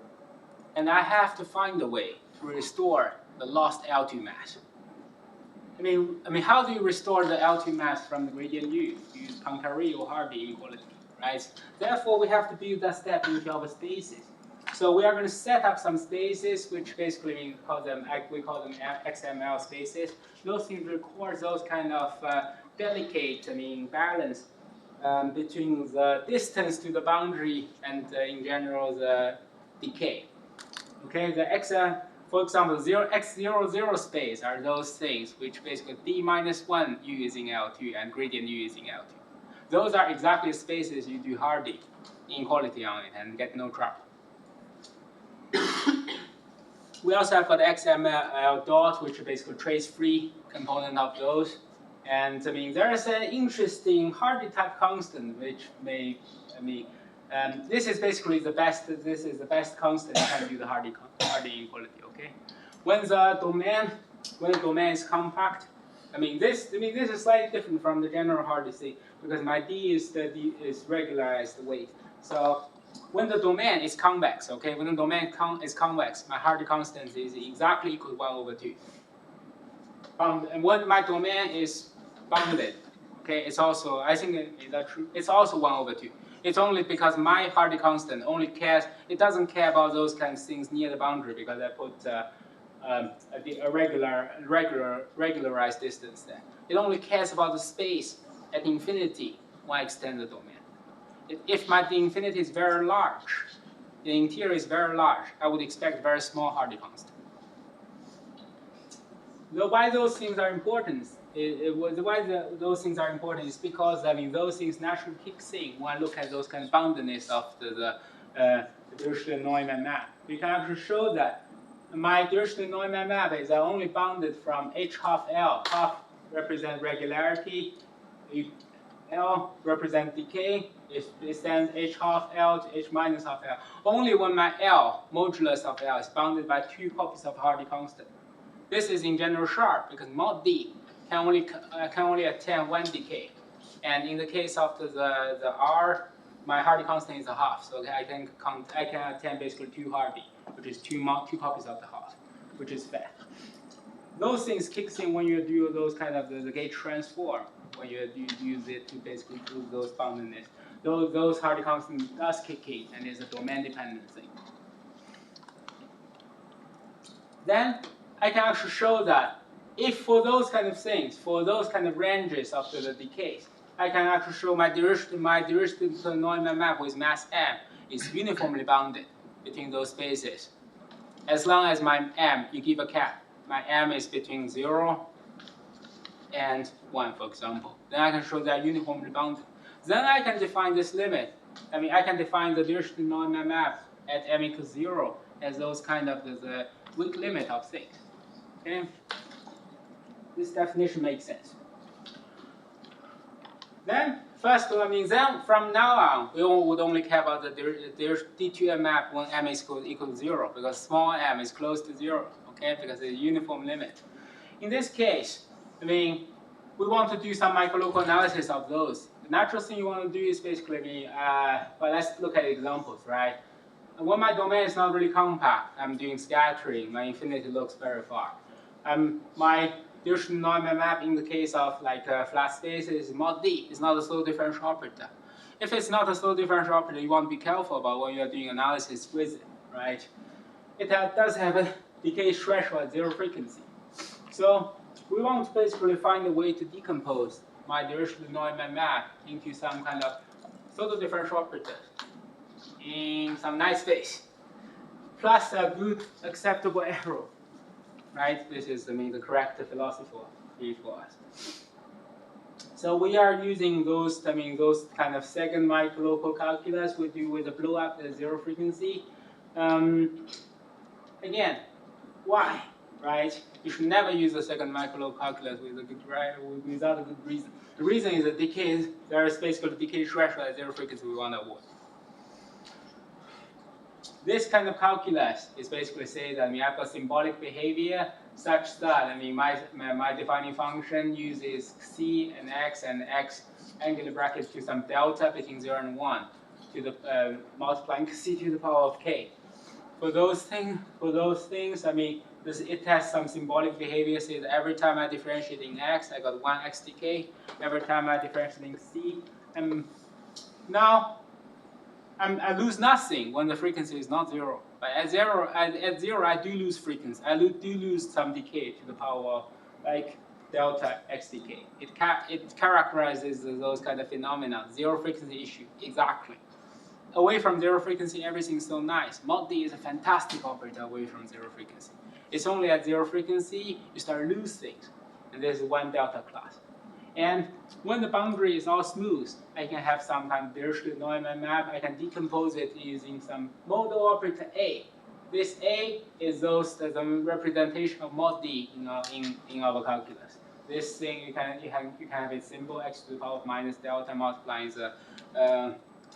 And I have to find a way to restore the lost L2 mass. How do you restore the L2 mass from the gradient U? You use Poincaré or Hardy inequality, right? Therefore, we have to build that step into our spaces. So we are going to set up some spaces, which basically we call them XML spaces. Those things record those kind of delicate, balance between the distance to the boundary and, in general, the decay. Okay, for example, x00 space are those things which basically d-1 u using L2 and gradient u using L2. Those are exactly spaces you do Hardy inequality on it and get no trouble. We also have got XML dot, which is basically trace-free component of those. And there is an interesting Hardy type constant which may this is basically the best. This is the best constant you can do the Hardy inequality. Okay, when the domain is compact, this is slightly different from the general Hardy thing because my d is regularized weight. So when the domain is convex, okay, when the domain is convex, my Hardy constant is exactly equal to 1/2. And when my domain is bounded, okay, it's also is that true? It's also 1/2. It's only because my Hardy constant only cares, it doesn't care about those kind of things near the boundary because I put a regularized distance there. It only cares about the space at infinity when I extend the domain. If the infinity is very large, the interior is very large, I would expect very small Hardy constant. Why those things are important? Those things are important is because those things naturally kick in when I look at those kind of boundedness of the Dirichlet-to-Neumann map. We can actually show that my Dirichlet-to-Neumann map is only bounded from h half L. Half represent regularity, L represent decay. It extends h half L to h minus half L. Only when my L, modulus of L, is bounded by 2 copies of Hardy constant. This is in general sharp because mod D can only attain one decay. And in the case of the R, my Hardy constant is a half, so I can attain basically 2 Hardy, which is two copies of the half, which is fair. Those things kicks in when you do those kind of the gauge transform, when you use it to basically prove those boundedness. Those Hardy constant does kick in, and it's a domain dependent thing. Then I can actually show that if for those kind of things, for those kind of ranges of the decays, I can actually show my Dirichlet-to-Neumann map with mass m is uniformly bounded between those spaces. As long as my m, you give a cap, my m is between 0 and 1, for example. Then I can show that uniformly bounded. Then I can define this limit. I mean, I can define the Dirichlet-to-Neumann map at m equals 0 as those kind of the weak limit of things. Okay? This definition makes sense. Then, first, then from now on, we would only care about the D2M map when m is equal to 0, because small m is close to 0, okay, because it's a uniform limit. In this case, we want to do some microlocal analysis of those. The natural thing you want to do is basically, well, let's look at examples, right? When my domain is not really compact, I'm doing scattering, my infinity looks very far. My Dirichlet-to-Neumann map in the case of like flat spaces is mod D. It's not a slow differential operator. If it's not a slow differential operator, you want to be careful about when you're doing analysis with it, right? It does have a decay threshold at 0 frequency. So we want to basically find a way to decompose my Dirichlet-to-Neumann map into some kind of pseudo differential operator in some nice space, plus a good acceptable error. Right? This is, the correct philosophy for us. So we are using those, those kind of second microlocal calculus we do with a blow up at 0 frequency. Again, why? Right? You should never use the second microlocal calculus without a good reason. The reason is that there is basically decay threshold at 0 frequency we want to avoid. This kind of calculus is basically saying that I've got symbolic behavior such that my defining function uses c and x angular bracket to some delta between 0 and 1 to the multiplying c to the power of k. For those things, it has some symbolic behavior. Say that every time I differentiate in x, I got 1 x decay. Every time I differentiate in c, now I lose nothing when the frequency is not 0. But at 0, I do lose frequency. I do lose some decay to the power of like delta x decay. It characterizes those kind of phenomena. 0 frequency issue, exactly. Away from 0 frequency, everything's so nice. Mod D is a fantastic operator away from 0 frequency. It's only at 0 frequency you start to lose things, and there's 1 delta class. And when the boundary is all smooth, I can have some kind of Dirichlet-to-Neumann map. I can decompose it using some modal operator A. This A is the representation of mod D in our calculus. This thing you can have it simple x to the power of minus delta multiplying the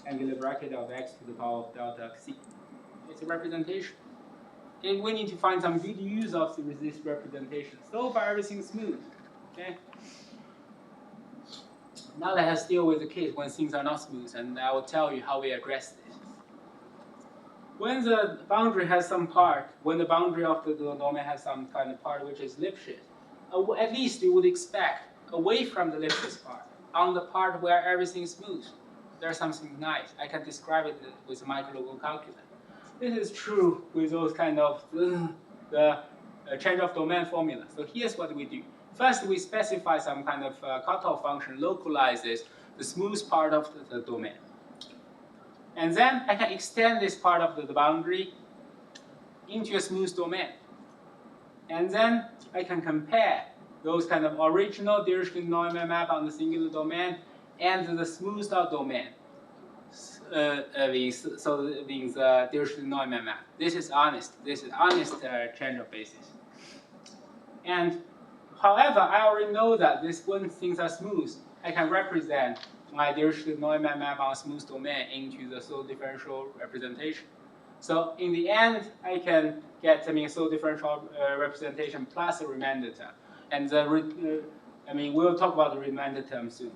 angular bracket of x to the power of delta c. It's a representation. And we need to find some good use of this representation. So far everything's smooth. Okay. Now let us deal with the case when things are not smooth, and I will tell you how we address this. When the boundary has some part, when the boundary of the domain has some kind of part which is Lipschitz, at least you would expect away from the Lipschitz part, on the part where everything is smooth, there's something nice. I can describe it with microlocal calculus. This is true with those kind of the change of domain formula. So here's what we do. First, we specify some kind of cutoff function localizes the smooth part of the domain. And then I can extend this part of the boundary into a smooth domain. And then I can compare those kind of original Dirichlet-to-Neumann map on the singular domain and the smoothed out domain. So means Dirichlet-to-Neumann map. This is honest. This is honest change of basis. And however, I already know that when things are smooth, I can represent my Dirichlet-to-Neumann map on a smooth domain into the slow differential representation. So in the end, I can get solo differential representation plus a remainder term. And we'll talk about the remainder term soon.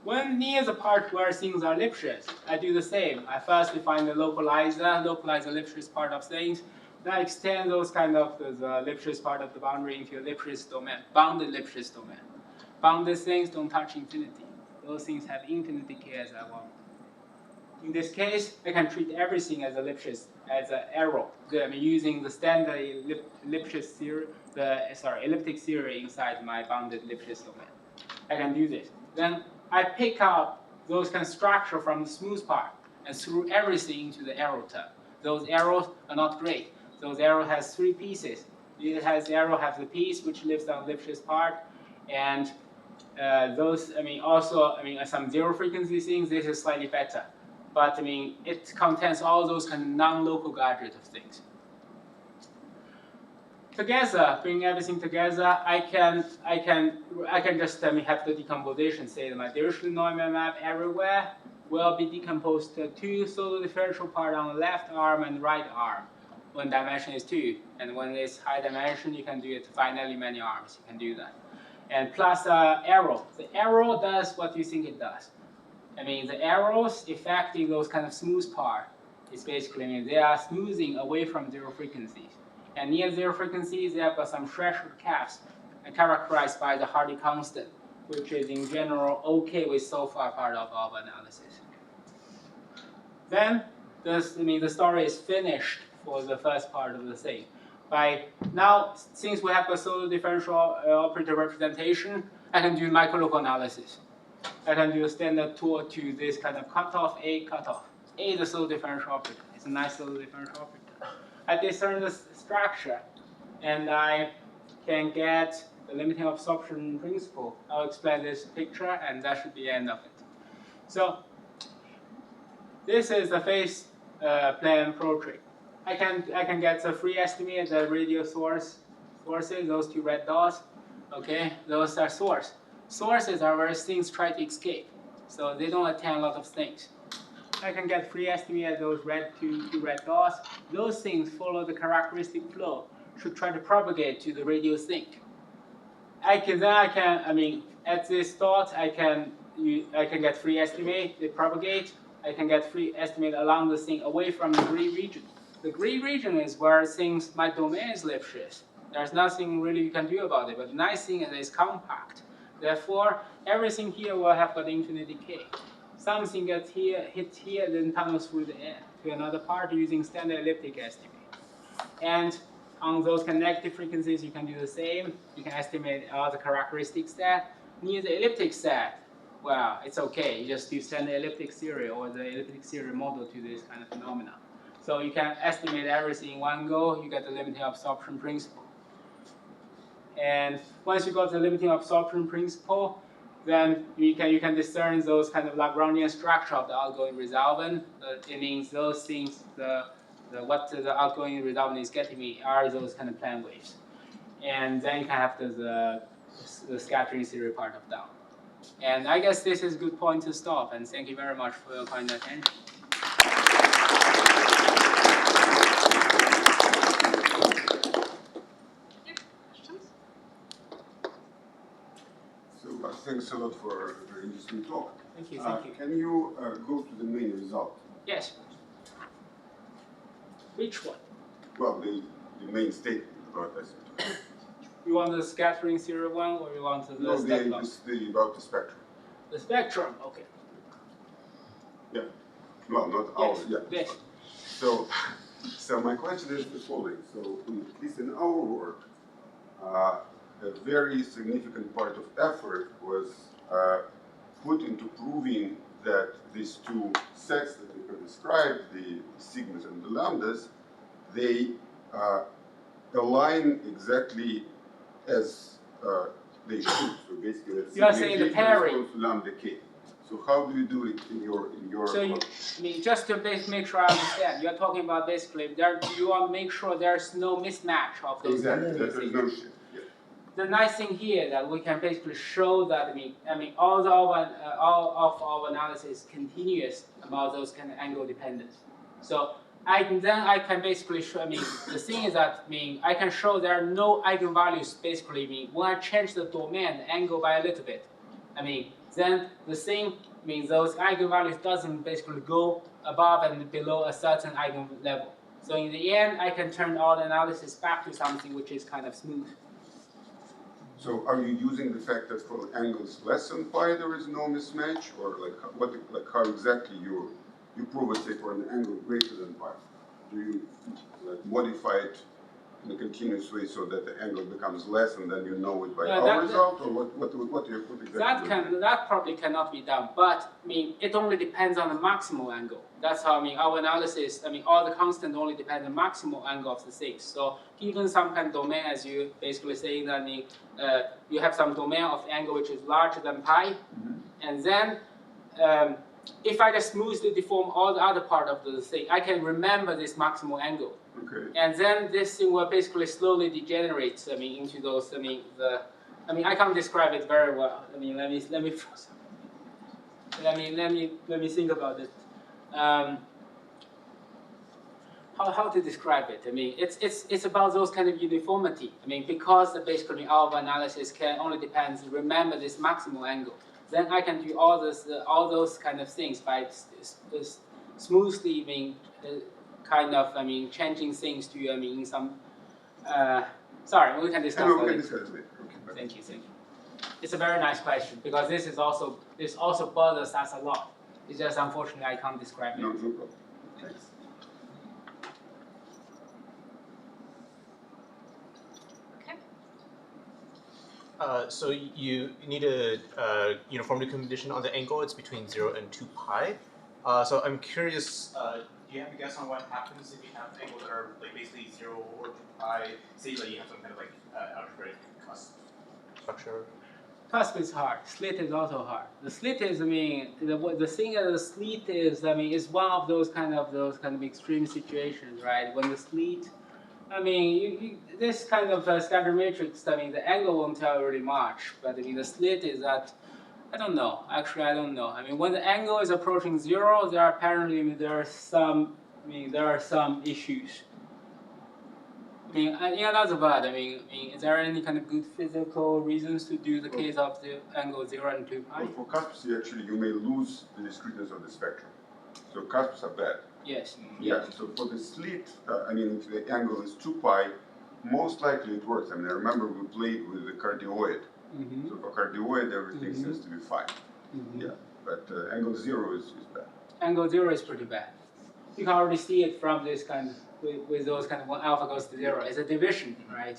When near the part where things are Lipschitz, I do the same. I first define the localizer Lipschitz part of things. Then I extend those kind of the Lipschitz part of the boundary into a Lipschitz domain, bounded Lipschitz domain. Bounded things don't touch infinity. Those things have infinite decay as I want. In this case, I can treat everything as a Lipschitz, as an arrow. Using the standard Lipschitz theory, elliptic theory inside my bounded Lipschitz domain. I can do this. Then I pick up those kind of structure from the smooth part and threw everything into the arrow term. Those arrows are not great. Those arrow has 3 pieces. The arrow has the piece which lives on the Lipschitz part, and some zero frequency things. This is slightly better, but it contains all those kind of non-local gadget of things. Together, bring everything together, I can just have the decomposition. Say that my Dirichlet-to-Neumann map everywhere will be decomposed to 2 solo differential part on the left arm and right arm when dimension is 2. And when it's high dimension, you can do it finitely many arms. You can do that. And plus arrow. The arrow does what you think it does. The arrows affecting those kind of smooth part is basically they are smoothing away from zero frequencies. And near zero frequencies, they have got some threshold caps characterized by the Hardy constant, which is in general okay with so far part of our analysis. Then the story is finished for the first part of the thing. By now, since we have a solo differential operator representation, I can do microlocal analysis. I can do a standard tool to this kind of cutoff, A cutoff. A is a solo differential operator. It's a nice solo differential operator. I discern the structure, and I can get the limiting absorption principle. I'll explain this picture, and that should be the end of it. So this is the phase plane protree. I can get the free estimate, the radial sources, those 2 red dots. Okay, those are source. Sources are where things try to escape, so they don't attain a lot of things. I can get free estimate those two red dots. Those things follow the characteristic flow, should try to propagate to the radial sink. At this dot, I can get free estimate, they propagate. I can get free estimate along the thing away from the gray region. The gray region is where my domain is Lipschitz. There's nothing really you can do about it, but the nice thing is it's compact. Therefore, everything here will have got infinite decay. Something gets hit here, then tunnels through the air to another part using standard elliptic estimate. And on those kind of negative frequencies, you can do the same. You can estimate all the characteristics there. Near the elliptic set, well, it's okay. You just do standard elliptic theory or the elliptic theory model to this kind of phenomena. So you can estimate everything in one go. You get the limiting absorption principle. And once you got the limiting absorption principle, then you can discern those kind of Lagrangian structure of the outgoing resolvent. It means those things, what the outgoing resolvent is getting me are those kind of plane waves. And then you can have the scattering theory part of down. And I guess this is a good point to stop. And thank you very much for your kind attention. Thanks a lot for a very interesting talk. Thank you, thank you. Can you go to the main result? Yes. Which one? Well, the main statement about this. You want the scattering theory one, or you want the about the spectrum? The spectrum, okay. Yeah. Well, not yes. ours. Yeah. Yes. So my question is the following. So at least in our work, a very significant part of effort was put into proving that these 2 sets that we have described, the sigmas and the lambdas, they align exactly as they should. So basically, that's you are saying the pairing to lambda k. So how do you do it in your So just to make sure I understand, you're talking about basically you want to make sure there's no mismatch of those. Exactly. That there's no shift. The nice thing here that we can basically show that all of our analysis is continuous about those kind of angle dependence. So I can basically show, the thing is that, I can show there are no eigenvalues, basically, when I change the domain, the angle by a little bit. Then the thing, those eigenvalues doesn't basically go above and below a certain eigen level. So in the end, I can turn all the analysis back to something which is kind of smooth. So are you using the fact that for angles less than pi there is no mismatch, or how exactly you prove it, say, for an angle greater than pi? Do you modify it in a continuous way so that the angle becomes less, and then you know it by our result, or what exactly? That probably cannot be done, but it only depends on the maximal angle. That's how our analysis. All the constant only depend on the maximal angle of the things. So given some kind of domain, as you basically saying that you have some domain of angle which is larger than pi, and then if I just smoothly deform all the other part of the thing, I can remember this maximal angle. Okay. And then this thing will basically slowly degenerate. Into those. I can't describe it very well. Let me think about it. How to describe it? It's about those kind of uniformity. Because basically our analysis can only remember this maximal angle. Then I can do all those kind of things by smoothly changing things to in some. Sorry, we can discuss. No, we can discuss later. Okay, thank you. It's a very nice question, because this also bothers us a lot. It's just unfortunately I can't describe it. No problem. Thanks. So you need a uniformity condition on the angle. It's between 0 and 2 pi. So I'm curious, do you have a guess on what happens if you have angles that are basically 0 or 2 pi? Say you have some kind of algebraic cusp structure. Cusp is hard. Slit is also hard. The slit is, the thing is, the slit is one of those kind of extreme situations, right? When the slit, this kind of scatter matrix, the angle won't tell you really much, but the slit is that, I don't know. Actually, I don't know. When the angle is approaching 0, there are some issues. In other words, is there any kind of good physical reasons to do the case of the angle 0 and 2 pi? Well, for cusps, you may lose the discreteness of the spectrum. So cusps are bad. Yes. Yeah. So for the slit, if the angle is 2 pi, most likely it works. I remember we played with the cardioid. So for cardioid, everything seems to be fine. Yeah. But angle 0 is bad. Angle 0 is pretty bad. You can already see it from this kind of, with those kind of when alpha goes to 0. It's a division, right?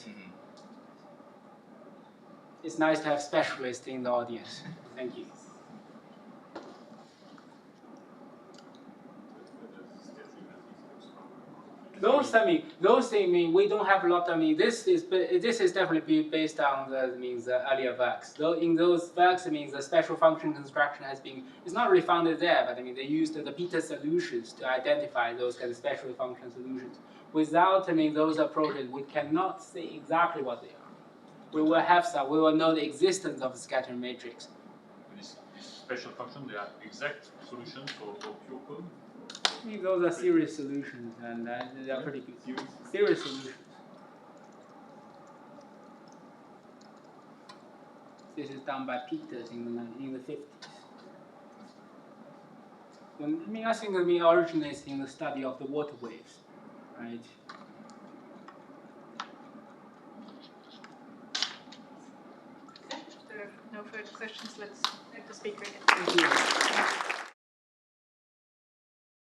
It's nice to have specialists in the audience. Thank you. Those things, we don't have a lot. This is definitely based on the earlier works. Though in those works, the special function construction it's not really founded there, but they used the beta solutions to identify those kind of special function solutions. Without those approaches, we cannot say exactly what they are. We will know the existence of the scattering matrix. These special functions, they are exact solutions for pure code. Those are series solutions, and they are pretty good. Series solutions. This is done by Peters in the 50s. I think it originates in the study of the water waves, right? Okay, if there are no further questions, let's thank the speaker again. Thank you.